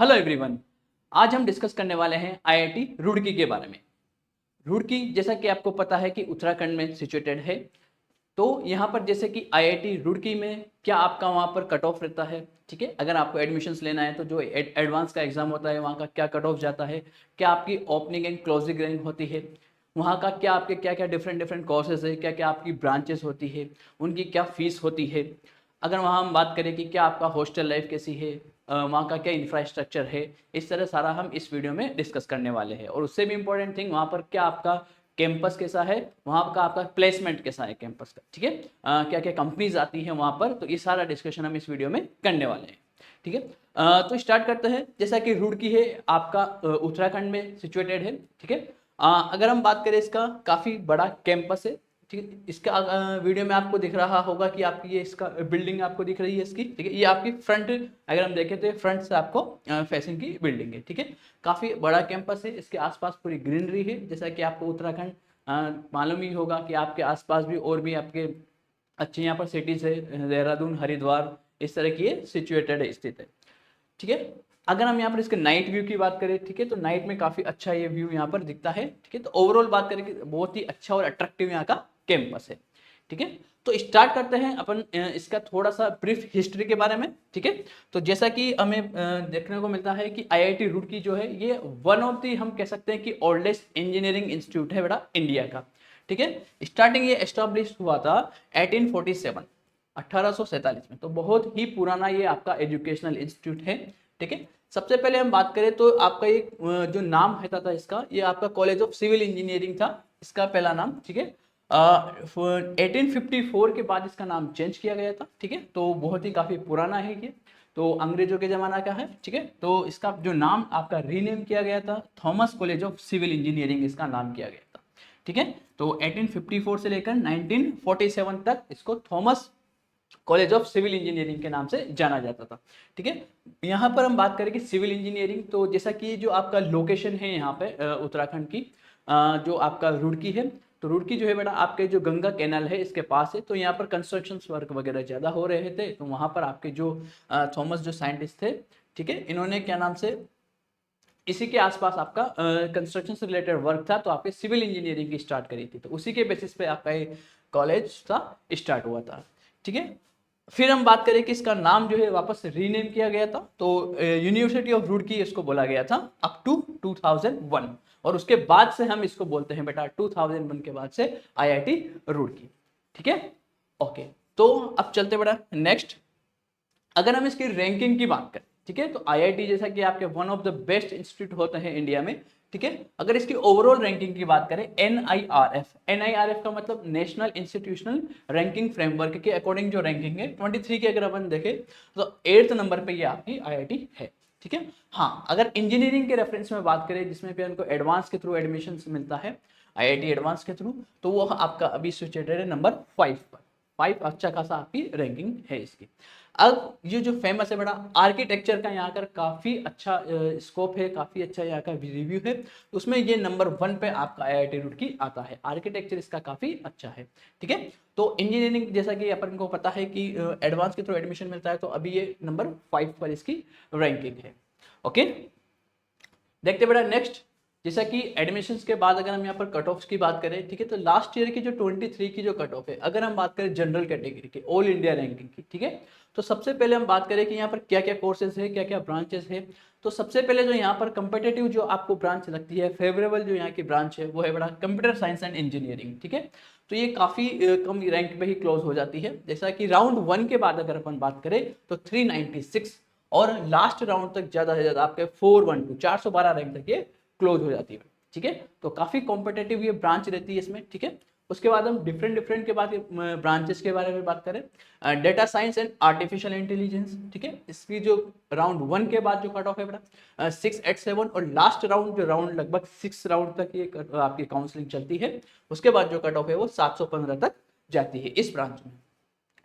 Hello everyone. आज हम discuss करने वाले हैं आईआईटी रुड़की के बारे में। रुड़की जैसा कि आपको पता है कि उत्तराखंड में सिचुएटेड है। तो यहाँ पर जैसे कि आईआईटी रुड़की में क्या आपका वहाँ पर कट ऑफ रहता है, ठीक है। अगर आपको एडमिशन्स लेना है तो जो एडवांस का एग्जाम होता है वहाँ का क्या कट ऑफ जाता है, क्या आपकी ओपनिंग एंड क्लोजिंग रैंक होती है, वहाँ का क्या आपके क्या क्या डिफरेंट डिफरेंट कोर्सेज है, क्या क्या आपकी ब्रांचेस होती है, उनकी क्या फीस होती है। अगर वहाँ हम बात करें कि क्या आपका हॉस्टल लाइफ कैसी है, वहाँ का क्या इंफ्रास्ट्रक्चर है, इस तरह सारा हम इस वीडियो में डिस्कस करने वाले हैं। और उससे भी इम्पोर्टेंट थिंग वहाँ पर क्या आपका कैंपस कैसा है, वहाँ का आपका प्लेसमेंट कैसा है कैंपस का, ठीक है। क्या क्या कंपनीज आती हैं वहाँ पर, तो ये सारा डिस्कशन हम इस वीडियो में करने वाले हैं, ठीक है। तो स्टार्ट करते हैं। जैसा कि रुड़की है आपका उत्तराखंड में सिचुएटेड है, ठीक है। अगर हम बात करें इसका काफ़ी बड़ा कैंपस है, ठीक है। इसका वीडियो में आपको दिख रहा होगा कि आपकी ये इसका बिल्डिंग आपको दिख रही है इसकी, ठीक है। ये आपकी फ्रंट, अगर हम देखें तो फ्रंट से आपको फेसिंग की बिल्डिंग है, ठीक है। काफ़ी बड़ा कैंपस है, इसके आसपास पूरी ग्रीनरी है। जैसा कि आपको उत्तराखंड मालूम ही होगा कि आपके आसपास भी और भी आपके अच्छे यहाँ पर सिटीज़ है, देहरादून, हरिद्वार, इस तरह की ये सिचुएटेड है, स्थित है, ठीक है। अगर हम यहाँ पर इसके नाइट व्यू की बात करें, ठीक है, तो नाइट में काफ़ी अच्छा ये व्यू यहाँ पर दिखता है, ठीक है। तो ओवरऑल बात करें कि बहुत ही अच्छा और अट्रैक्टिव यहाँ का कैंपस है, ठीक है। तो स्टार्ट करते हैं अपन इसका थोड़ा सा ब्रीफ हिस्ट्री के बारे में, ठीक है। तो जैसा कि हमें देखने को मिलता है कि आईआईटी रुड़की जो है ये वन ऑफ दी, हम कह सकते हैं कि ओल्डेस्ट इंजीनियरिंग इंस्टीट्यूट है बेटा इंडिया का, ठीक है। स्टार्टिंग ये एस्टेब्लिश हुआ था 1847, 1847 में। तो बहुत ही पुराना ये आपका एजुकेशनल इंस्टीट्यूट है, ठीक है। सबसे पहले हम बात करें तो आपका ये जो नाम रहता था इसका, ये आपका कॉलेज ऑफ सिविल इंजीनियरिंग था इसका पहला नाम, ठीक है। 1854 के बाद इसका नाम चेंज किया गया था, ठीक है। तो बहुत ही काफ़ी पुराना है ये, तो अंग्रेजों के ज़माना का है, ठीक है। तो इसका जो नाम आपका रीनेम किया गया था, Thomas College of Civil Engineering इसका नाम किया गया था, ठीक है। तो 1854 से लेकर 1947 तक इसको Thomas College of Civil Engineering के नाम से जाना जाता था, ठीक है। यहाँ पर हम बात करें कि सिविल इंजीनियरिंग, तो जैसा कि जो आपका लोकेशन है यहाँ पे उत्तराखंड की, जो आपका रुड़की है, तो रुड़की जो है बेटा आपके जो गंगा कैनाल है इसके पास है। तो यहाँ पर कंस्ट्रक्शन वर्क वगैरह ज़्यादा हो रहे थे, तो वहाँ पर आपके जो थॉमस जो साइंटिस्ट थे, ठीक है, इन्होंने क्या नाम से इसी के आसपास आपका कंस्ट्रक्शन से रिलेटेड वर्क था, तो आपके सिविल इंजीनियरिंग की स्टार्ट करी थी। तो उसी के बेसिस पे आपका ये कॉलेज था स्टार्ट हुआ था, ठीक है। फिर हम बात करें कि इसका नाम जो है वापस रीनेम किया गया था, तो यूनिवर्सिटी ऑफ रुड़की इसको बोला गया था अप टू 2001, और उसके बाद से हम इसको बोलते हैं बेटा 2001 के बाद से आईआईटी रुड़की, ठीक है। ओके, तो अब चलते बेटा नेक्स्ट। अगर हम इसकी रैंकिंग की बात करें, ठीक है, तो आईआईटी जैसा कि आपके one of the best institute होते हैं इंडिया में, ठीक है। अगर इसकी ओवरऑल रैंकिंग की बात करें, एनआईआरएफ का मतलब नेशनल इंस्टीट्यूशनल रैंकिंग फ्रेमवर्क के अकॉर्डिंग जो रैंकिंग है 23 की, अगर अपन देखें तो 8th नंबर पे ये आपकी आईआईटी है, ठीक है। हाँ, अगर इंजीनियरिंग के रेफरेंस में बात करें जिसमें भी उनको एडवांस के थ्रू एडमिशन मिलता है, आईआईटी एडवांस के थ्रू, तो वो आपका अभी सिचुएटेड है नंबर 5 पर। 5 अच्छा खासा आपकी रैंकिंग है इसकी। अब ये जो फेमस है बड़ा आर्किटेक्चर का यहाँ कर काफ़ी अच्छा स्कोप है, काफ़ी अच्छा यहाँ का रिव्यू है, उसमें ये नंबर 1 पे आपका आईआईटी रुड़की आता है। आर्किटेक्चर इसका काफ़ी अच्छा है, ठीक है। तो इंजीनियरिंग जैसा कि अपन को पता है कि एडवांस के थ्रू एडमिशन मिलता है, तो अभी ये नंबर 5 पर इसकी रैंकिंग है, ओके। देखते बेटा नेक्स्ट। जैसा कि एडमिशन्स के बाद अगर हम यहाँ पर कट ऑफ्स की बात करें, ठीक है, तो लास्ट ईयर की जो 23 की जो कट ऑफ है, अगर हम बात करें जनरल कैटेगरी की ऑल इंडिया रैंकिंग की, ठीक है, तो सबसे पहले हम बात करें कि यहाँ पर क्या क्या कोर्सेज है, क्या क्या ब्रांचेस है। तो सबसे पहले जो यहाँ पर कंपिटेटिव जो आपको ब्रांच लगती है, फेवरेबल जो यहाँ की ब्रांच है, वो है बड़ा कंप्यूटर साइंस एंड इंजीनियरिंग, ठीक है। तो ये काफ़ी कम रैंक पे ही क्लोज हो जाती है। जैसा कि राउंड 1 के बाद अगर अपन बात करें तो 396, और लास्ट राउंड तक ज्यादा से ज्यादा आपके 412 412 रैंक तक ये क्लोज हो जाती है, ठीक है। तो काफी कॉम्पिटेटिव ये ब्रांच रहती है इसमें, ठीक है। उसके बाद हम डिफरेंट डिफरेंट के बाद ब्रांचेस के बारे में बात करें, data science and artificial intelligence, ठीक है, इसकी जो राउंड 1 के बाद जो कट ऑफ है बेटा 687, और लास्ट राउंड जो राउंड लगभग 6 राउंड तक ये आपकी काउंसलिंग चलती है, उसके बाद जो कट ऑफ है वो 715 तक जाती है इस ब्रांच में।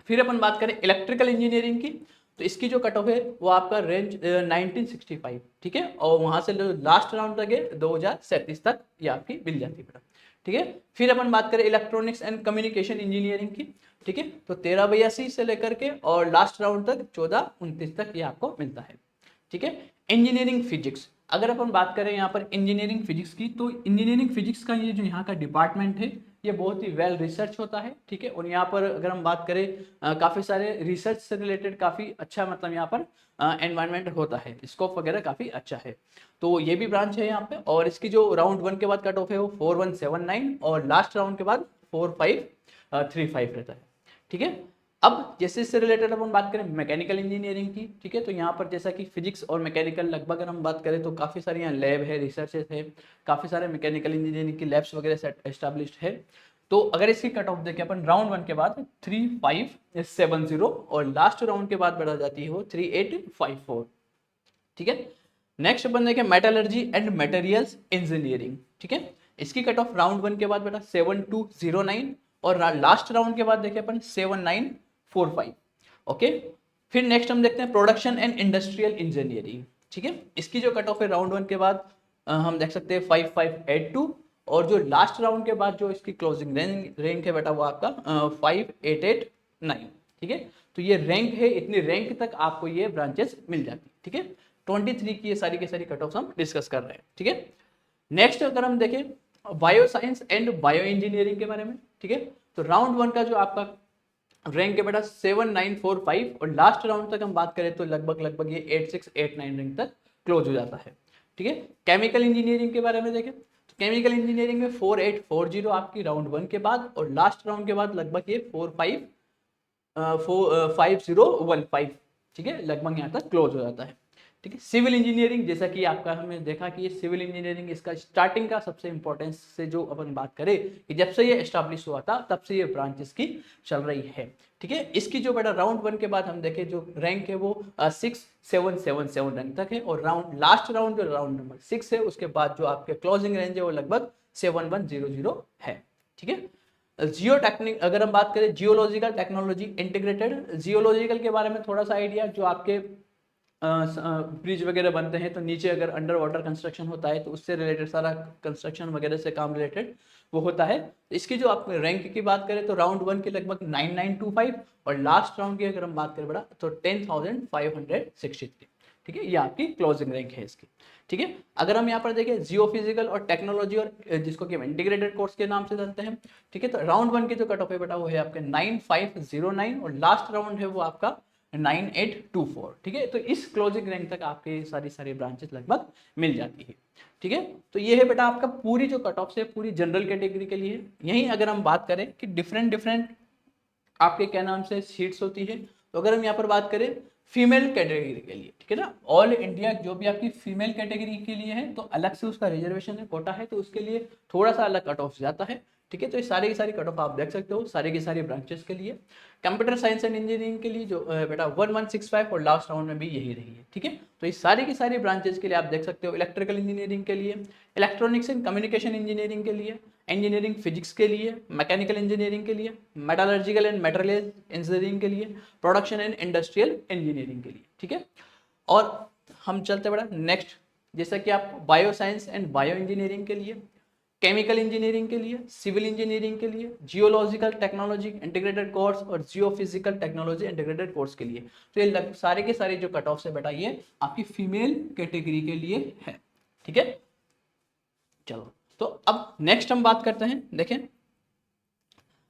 फिर अपन बात करें इलेक्ट्रिकल इंजीनियरिंग की, तो इसकी जो कट ऑफ है वो आपका रेंज 1965, ठीक है, और वहां से लास्ट राउंड तक है 2037 तक ये आपकी मिल जाती है, ठीक है। फिर अपन बात करें इलेक्ट्रॉनिक्स एंड कम्युनिकेशन इंजीनियरिंग की, ठीक है, तो 1382 से लेकर के और लास्ट राउंड तक 1429 तक ये आपको मिलता है, ठीक है। इंजीनियरिंग फिजिक्स, अगर अपन बात करें यहाँ पर इंजीनियरिंग फिजिक्स की, तो इंजीनियरिंग फिजिक्स का ये जो यहाँ का डिपार्टमेंट है ये बहुत ही वेल रिसर्च होता है, ठीक है। और यहाँ पर अगर हम बात करें काफ़ी सारे रिसर्च से रिलेटेड काफ़ी अच्छा मतलब यहाँ पर एनवायरनमेंट होता है, स्कोप वगैरह काफ़ी अच्छा है। तो ये भी ब्रांच है यहाँ पे, और इसकी जो राउंड 1 के बाद कट ऑफ है वो 4179 और लास्ट राउंड के बाद 4535 रहता है, ठीक है। अब जैसे इससे रिलेटेड अपन बात करें मैकेनिकल इंजीनियरिंग की, ठीक है, तो यहाँ पर जैसा कि फिजिक्स और मैकेनिकल लगभग अगर हम बात करें तो काफ़ी सारी यहाँ लैब है, रिसर्चेस है, काफ़ी सारे मैकेनिकल इंजीनियरिंग की लैब्स वगैरह एस्टेब्लिश्ड है। तो अगर इसकी कट ऑफ देखें अपन राउंड 1 के बाद 3570 और लास्ट राउंड के बाद बढ़ा जाती है वो 3854, ठीक है। नेक्स्ट अपन देखें मेटलर्जी एंड मटेरियल्स इंजीनियरिंग, ठीक है, इसकी कट ऑफ राउंड 1 के बाद बेटा 7209 और लास्ट राउंड के बाद देखें अपन 7945, ओके। फिर नेक्स्ट हम देखते हैं प्रोडक्शन एंड इंडस्ट्रियल इंजीनियरिंग, ठीक है, इसकी जो कट ऑफ है राउंड 1 के बाद हम देख सकते हैं 5582 और जो लास्ट राउंड के बाद जो इसकी क्लोजिंग रैंक है बेटा वो आपका 5889, ठीक है। तो ये रैंक है, इतनी रैंक तक आपको ये ब्रांचेस मिल जाती, ठीक है। 23 की ये सारी के सारी कट ऑफ हम डिस्कस कर रहे हैं, ठीक है। नेक्स्ट अगर हम देखें bio science and bio engineering के बारे में, ठीक है, तो राउंड 1 का जो आपका रैंक है बेटा 7945 और लास्ट राउंड तक हम बात करें तो लगभग ये 8689 रैंक तक क्लोज हो जाता है, ठीक है। केमिकल इंजीनियरिंग के बारे में देखें तो केमिकल इंजीनियरिंग में 4840 आपकी राउंड 1 के बाद और लास्ट राउंड के बाद लगभग ये 5015, ठीक है, लगभग यहाँ तक क्लोज हो जाता है, ठीक है। सिविल इंजीनियरिंग, जैसा कि आपका हमने देखा कि ये सिविल इंजीनियरिंग इसका स्टार्टिंग का सबसे इंपॉर्टेंस से जो अपन बात करें कि जब से ये एस्टैब्लिश हुआ था तब से ये ब्रांच इसकी चल रही है, ठीक है। इसकी जो बेटा राउंड 1 के बाद हम देखें जो रैंक है वो 6777 रैंक तक है और लास्ट राउंड जो राउंड नंबर 6 है उसके बाद जो आपके क्लोजिंग रेंज है वो लगभग 7100 है, ठीक है। जियो टेक्निक अगर हम बात करें जियोलॉजिकल टेक्नोलॉजी इंटीग्रेटेड, जियोलॉजिकल के बारे में थोड़ा सा आइडिया, जो आपके ब्रिज वगैरह बनते हैं तो नीचे अगर अंडर वाटर कंस्ट्रक्शन होता है तो उससे रिलेटेड सारा कंस्ट्रक्शन वगैरह से काम रिलेटेड वो होता है। इसकी जो आप रैंक की बात करें तो राउंड 1 की लगभग 9925 और लास्ट राउंड की अगर हम बात करें बड़ा तो 10563, ठीक है, ये आपकी क्लोजिंग रैंक है इसकी, ठीक है। अगर हम यहाँ पर देखें जियो फिजिकल और टेक्नोलॉजी और जिसको कि हम इंटीग्रेटेड कोर्स के नाम से जानते हैं, ठीक है, तो राउंड 1 की जो कट ऑफ है बेटा वो है आपके 9509 और लास्ट राउंड है वो आपका 9824, ठीक है। तो इस क्लोजिंग रैंक तक आपके सारी ब्रांचेस लगभग मिल जाती है, ठीक है। तो ये है बेटा आपका पूरी जो कट ऑफ से पूरी जनरल कैटेगरी के लिए। यहीं अगर हम बात करें कि डिफरेंट आपके क्या नाम से सीट्स होती है, तो अगर हम यहाँ पर बात करें फीमेल कैटेगरी के लिए, ठीक है ना, ऑल इंडिया जो भी आपकी फीमेल कैटेगरी के लिए है तो अलग से उसका रिजर्वेशन है, कोटा है, तो उसके लिए थोड़ा सा अलग कट ऑफ जाता है, ठीक है। तो ये सारी की सारी कट ऑफ आप देख सकते हो सारी की सारी ब्रांचेस के लिए। कंप्यूटर साइंस एंड इंजीनियरिंग के लिए जो बेटा 1165 और लास्ट राउंड में भी यही रही है, ठीक है। तो ये सारी की सारी ब्रांचेस के लिए आप देख सकते हो, इलेक्ट्रिकल इंजीनियरिंग के लिए, इलेक्ट्रॉनिक्स एंड कम्युनिकेशन इंजीनियरिंग के लिए, इंजीनियरिंग फिजिक्स के लिए, मैकेनिकल इंजीनियरिंग के लिए, मेटलर्जिकल एंड मटेरियल इंजीनियरिंग के लिए, प्रोडक्शन एंड इंडस्ट्रियल इंजीनियरिंग के लिए, ठीक है। और हम चलते बड़ा नेक्स्ट, जैसा कि आप bio science and bio engineering के लिए, केमिकल इंजीनियरिंग के लिए, सिविल इंजीनियरिंग के लिए, जियोलॉजिकल टेक्नोलॉजी इंटीग्रेटेड कोर्स और जियोफिजिकल टेक्नोलॉजी इंटीग्रेटेड कोर्स के लिए, तो ये सारे के सारे जो कट ऑफ है बेटा ये आपकी फीमेल कैटेगरी के लिए है, ठीक है। चलो तो अब नेक्स्ट हम बात करते हैं, देखें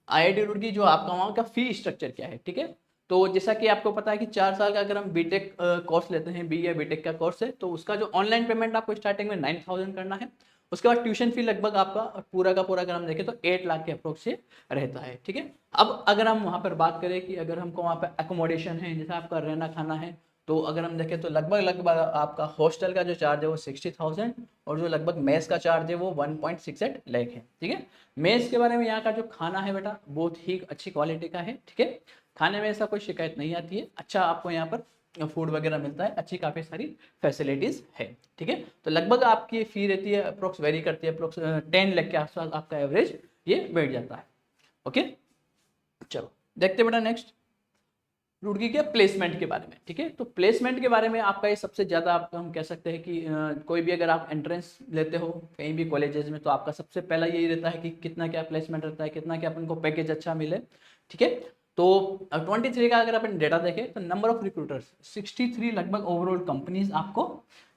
आईआईटी रुड़की जो आपका वहाँ का फी स्ट्रक्चर क्या है, ठीक है। तो जैसा कि आपको पता है कि 4 साल का अगर हम बीटेक कोर्स लेते हैं, बी या बीटेक का कोर्स है, तो उसका जो ऑनलाइन पेमेंट आपको स्टार्टिंग में 9000 करना है, उसके बाद ट्यूशन फी लगभग आपका पूरा का पूरा अगर हम देखें तो 8 लाख के अप्रोक्स से रहता है, ठीक है। अब अगर हम वहाँ पर बात करें कि अगर हमको वहाँ पर अकोमोडेशन है, जैसे आपका रहना खाना है, तो अगर हम देखें तो लगभग आपका हॉस्टल का जो चार्ज है वो 60,000 और जो लगभग मेस का चार्ज है वो 1.68 लाख है, ठीक है। मेस के बारे में यहाँ का जो खाना है बेटा बहुत ही अच्छी क्वालिटी का है, ठीक है, खाने में ऐसा कोई शिकायत नहीं आती है, अच्छा आपको यहाँ पर फूड वगैरह मिलता है, अच्छी काफ़ी सारी फैसिलिटीज़ है, ठीक है। तो लगभग आपकी फ़ी रहती है अप्रोक्स वेरी करती है अप्रोक्स 10 लाख के आसपास आपका एवरेज ये बैठ जाता है, ओके। चलो देखते बेटा नेक्स्ट रुड़की के प्लेसमेंट के बारे में, ठीक है। तो प्लेसमेंट के बारे में आपका ये सबसे ज़्यादा आपका हम कह सकते हैं कि कोई भी अगर आप एंट्रेंस लेते हो कहीं भी कॉलेजेस में तो आपका सबसे पहला यही रहता है कि कितना क्या प्लेसमेंट रहता है, कितना क्या अपन को पैकेज अच्छा मिले, ठीक है। तो 23 का अगर अपन डेटा देखें तो नंबर ऑफ रिक्रूटर्स 63 लगभग ओवरऑल कंपनीज आपको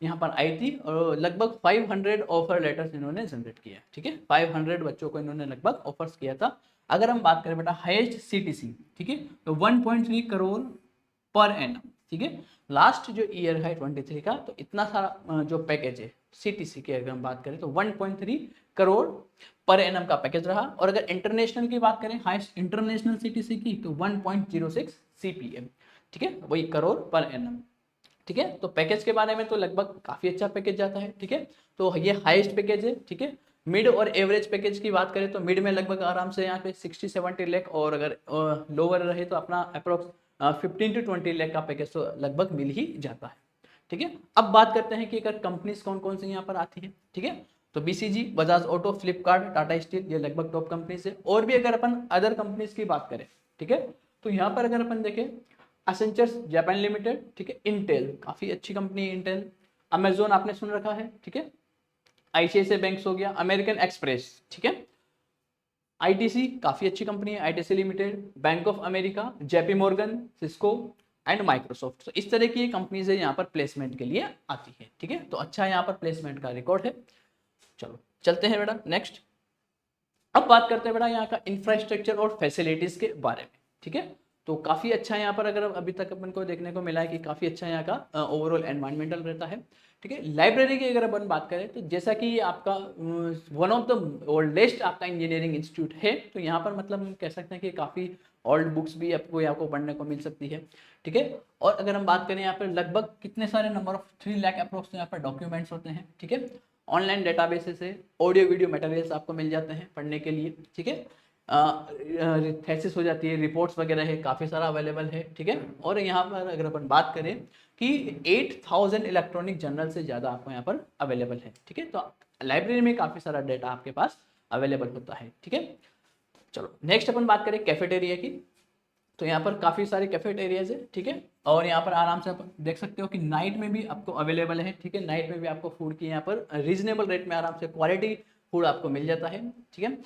यहाँ पर आई थी और लगभग 500 ऑफर लेटर्स इन्होंने जनरेट किया, ठीक है। 500 बच्चों को इन्होंने लगभग ऑफर्स किया था। अगर हम बात करें बेटा हाईएस्ट सीटीसी, ठीक है, तो 1.3 करोड़ पर एनम, ठीक है। लास्ट जो ईयर है 23 का, तो इतना सारा जो पैकेज है सीटीसी की अगर हम बात करें तो 1.3 करोड़ पर एनम का पैकेज रहा। और अगर इंटरनेशनल की बात करें हाईएस्ट इंटरनेशनल सीटीसी की तो 1.06 सीपीएम, ठीक है, वही करोड़ पर एनम, ठीक है। तो पैकेज के बारे में तो लगभग काफी अच्छा पैकेज जाता है, ठीक है। तो ये हाईएस्ट पैकेज है, ठीक है। मिड और एवरेज पैकेज की बात करें तो मिड में लगभग आराम से यहाँ पे 60-70 लाख, और अगर लोअर रहे तो अपना अप्रोक्स 15-20 लाख का पैकेज तो लगभग मिल ही जाता है, ठीक है। अब बात करते हैं कि अगर कंपनीज कौन कौन सी यहाँ पर आती है, ठीक है। तो BCG, Bajaj auto, Flipkart, Tata steel, ये लगभग टॉप कंपनीज है। और भी अगर अपन अदर कंपनीज की बात करें, ठीक है, तो यहाँ पर अगर अपन देखें एसेंचर्स जापान लिमिटेड, ठीक है, इंटेल काफी अच्छी कंपनी है इंटेल, अमेजोन आपने सुन रखा है, ठीक है, आईसीआईसीआई बैंक्स हो गया, अमेरिकन एक्सप्रेस, ठीक है, आईटीसी काफी अच्छी कंपनी है, ITC limited, bank of America, JP Morgan, Cisco and Microsoft. तो इस तरह की कंपनीज है यहाँ पर प्लेसमेंट के लिए आती है, ठीक है। तो अच्छा यहाँ पर प्लेसमेंट का रिकॉर्ड है। चलो चलते हैं बेटा नेक्स्ट। अब बात करते हैं बेटा यहाँ का इंफ्रास्ट्रक्चर और फैसिलिटीज के बारे में, ठीक है। तो काफी अच्छा यहाँ पर अगर अभी तक अपन को देखने को मिला है कि काफी अच्छा यहाँ का ओवरऑल एनवायरमेंटल रहता है, ठीक है। लाइब्रेरी की अगर अपन बात करें तो जैसा कि ये आपका वन ऑफ द ओल्डेस्ट आपका इंजीनियरिंग इंस्टीट्यूट है, तो यहाँ पर मतलब हम कह सकते हैं कि काफी ओल्ड बुक्स भी आपको पढ़ने को मिल सकती है, ठीक है। और अगर हम बात करें यहाँ पर लगभग कितने सारे नंबर ऑफ 3 लाख अप्रोक्स यहाँ पर डॉक्यूमेंट्स होते हैं, ठीक है। ऑनलाइन डेटाबेसेस से ऑडियो वीडियो मटेरियल्स आपको मिल जाते हैं पढ़ने के लिए, ठीक है। थेसिस हो जाती है, रिपोर्ट्स वगैरह है, काफ़ी सारा अवेलेबल है, ठीक है। और यहाँ पर अगर अपन बात करें कि 8000 इलेक्ट्रॉनिक जर्नल से ज़्यादा आपको यहाँ पर अवेलेबल है, ठीक है। तो लाइब्रेरी में काफ़ी सारा डेटा आपके पास अवेलेबल होता है, ठीक है। चलो नेक्स्ट अपन बात करें कैफेटेरिया की, तो यहाँ पर काफ़ी सारे कैफेटेरियाज है, ठीक है। और यहाँ पर आराम से आप देख सकते हो कि नाइट में भी आपको अवेलेबल है, ठीक है। नाइट में भी आपको फूड की यहाँ पर रीजनेबल रेट में आराम से क्वालिटी फूड आपको मिल जाता है, ठीक है।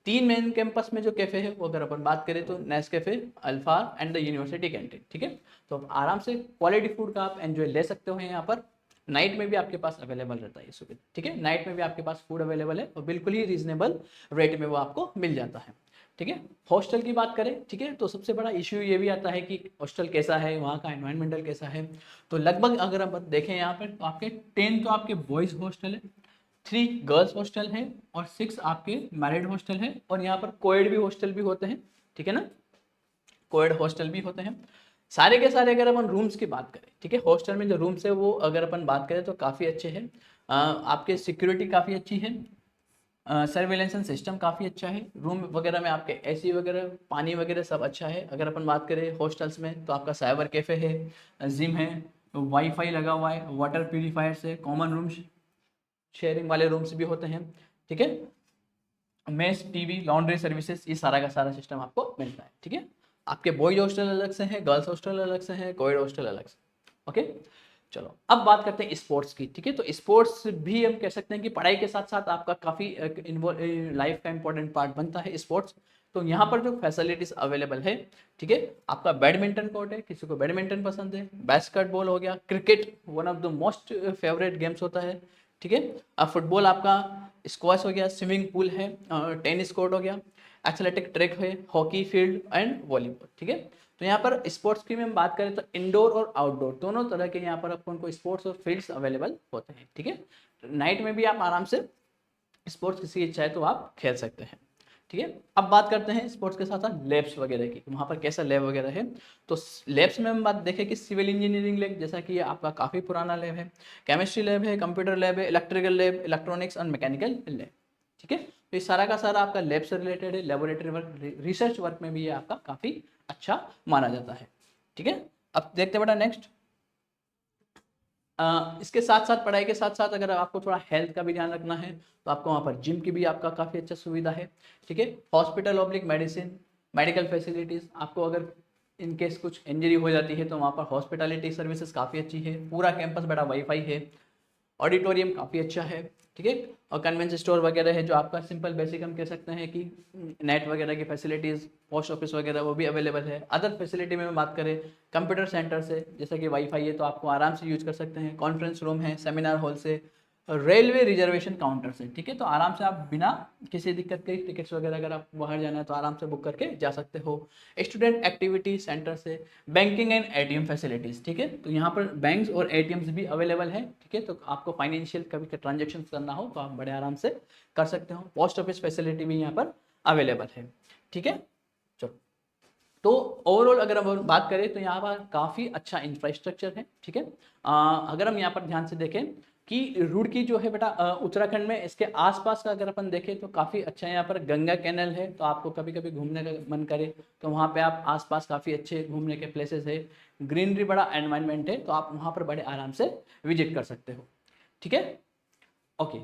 3 मेन कैंपस में जो कैफे है वो अगर अपन बात करें तो नेस्कैफे, अल्फार एंड द यूनिवर्सिटी कैंटीन, ठीक है। तो आप आराम से क्वालिटी फूड का आप एंजॉय ले सकते हो यहाँ पर। नाइट में भी आपके पास अवेलेबल रहता है ये सुविधा, ठीक है। नाइट में भी आपके पास फूड अवेलेबल है और बिल्कुल ही रीजनेबल रेट में वो आपको मिल जाता है, ठीक है। हॉस्टल की बात करें, ठीक है, तो सबसे बड़ा इश्यू ये भी आता है कि हॉस्टल कैसा है, वहाँ का एनवायरमेंटल कैसा है। तो लगभग अगर आप देखें यहाँ पर तो आपके 10 तो आपके बॉयज़ हॉस्टल है, 3 गर्ल्स हॉस्टल है और 6 आपके मैरिड हॉस्टल है। और यहाँ पर कोएड भी हॉस्टल भी होते हैं, ठीक है ना, कोएड हॉस्टल भी होते हैं। सारे के सारे अगर अपन रूम्स की बात करें, ठीक है, हॉस्टल में जो रूम्स है वो अगर अपन बात करें तो काफ़ी अच्छे हैं। आपके सिक्योरिटी काफ़ी अच्छी है, सर्वेलेंस सिस्टम काफ़ी अच्छा है, रूम वगैरह में आपके एसी वगैरह, पानी वगैरह सब अच्छा है। अगर अपन बात करें हॉस्टल्स में तो आपका साइबर कैफ़े है, जिम है, वाईफाई लगा हुआ है, वाटर प्यूरीफायर्स है, कॉमन रूम्स, शेयरिंग वाले रूम्स भी होते हैं, ठीक है। मेस, टीवी, लॉन्ड्री सर्विसेज, ये सारा का सारा सिस्टम आपको मिलता है, ठीक है। आपके बॉयज हॉस्टल अलग से हैं, गर्ल्स हॉस्टल अलग से हैं, कोएड हॉस्टल अलग से, ओके। चलो अब बात करते हैं स्पोर्ट्स की, ठीक है। तो स्पोर्ट्स भी हम कह सकते हैं कि पढ़ाई के साथ साथ आपका काफ़ी लाइफ का इंपॉर्टेंट पार्ट बनता है स्पोर्ट्स। तो यहाँ पर जो फैसिलिटीज अवेलेबल है, ठीक है, आपका बैडमिंटन कोर्ट है, किसी को बैडमिंटन पसंद है, बास्केटबॉल हो गया, cricket one of the most favourite games होता है, ठीक है। अब फुटबॉल आपका स्क्वाश हो गया, स्विमिंग पूल है, टेनिस कोर्ट हो गया, एथलेटिक ट्रैक है, हॉकी फील्ड एंड वॉलीबॉल, ठीक है। तो यहाँ पर स्पोर्ट्स की हम बात करें तो इंडोर और आउटडोर दोनों तरह के यहाँ पर अपन को स्पोर्ट्स और फील्ड्स अवेलेबल होते हैं, ठीक है। नाइट में भी आप आराम से स्पोर्ट्स किसी इच्छा है तो आप खेल सकते हैं, ठीक है। अब बात करते हैं स्पोर्ट्स के साथ साथ लैब्स वगैरह की, वहाँ पर कैसा लैब वगैरह है। तो लैब्स में हम बात देखें कि सिविल इंजीनियरिंग लैब, जैसा कि ये आपका काफ़ी पुराना लैब है, केमिस्ट्री लैब है, कंप्यूटर लैब है, electrical lab, electronics and mechanical lab, ठीक है। तो ये सारा का सारा आपका लैब से रिलेटेड है, लेबोरेटरी वर्क, रिसर्च वर्क में भी ये आपका काफ़ी अच्छा माना जाता है, ठीक है। अब देखते हैं बेटा नेक्स्ट। इसके साथ साथ पढ़ाई के साथ साथ अगर आपको थोड़ा हेल्थ का भी ध्यान रखना है तो आपको वहाँ पर जिम की भी आपका काफ़ी अच्छा सुविधा है, ठीक है। Hospital oblique medicine, medical facilities, आपको अगर इन केस कुछ इंजरी हो जाती है तो वहाँ पर हॉस्पिटलिटी सर्विसेज काफ़ी अच्छी है, पूरा कैंपस बड़ा वाईफाई है, ऑडिटोरियम काफ़ी अच्छा है, ठीक है। और कन्वेंस स्टोर वगैरह है जो आपका सिंपल बेसिक हम कह सकते हैं कि नेट वगैरह की फैसिलिटीज़, पोस्ट ऑफिस वगैरह वो भी अवेलेबल है। अदर फैसिलिटी में बात करें कंप्यूटर सेंटर से, जैसे कि वाईफाई है तो आपको आराम से यूज कर सकते हैं, कॉन्फ्रेंस रूम है, सेमिनार हॉल से, रेलवे रिजर्वेशन काउंटर से, ठीक है। तो आराम से आप बिना किसी दिक्कत के टिकट्स वगैरह अगर आप बाहर जाना है तो आराम से बुक करके जा सकते हो। स्टूडेंट एक्टिविटी सेंटर से, बैंकिंग एंड एटीएम फैसिलिटीज़, ठीक है। तो यहाँ पर बैंक्स और एटीएम्स भी अवेलेबल है, ठीक है। तो आपको फाइनेंशियल कभी ट्रांजेक्शन करना हो तो आप बड़े आराम से कर सकते हो। पोस्ट ऑफिस फैसिलिटी भी यहाँ पर अवेलेबल है, ठीक है। चलो, तो ओवरऑल अगर हम बात करें तो यहाँ पर काफ़ी अच्छा इंफ्रास्ट्रक्चर है, ठीक है। अगर हम यहाँ पर ध्यान से देखें कि रुड़की जो है बेटा उत्तराखंड में, इसके आसपास का अगर अपन देखें तो काफ़ी अच्छा यहाँ पर गंगा कैनल है। तो आपको कभी कभी घूमने का मन करे तो वहाँ पे आप आसपास काफ़ी अच्छे घूमने के प्लेसेस है, ग्रीनरी बड़ा एनवायरनमेंट है, तो आप वहाँ पर बड़े आराम से विजिट कर सकते हो, ठीक है। ओके,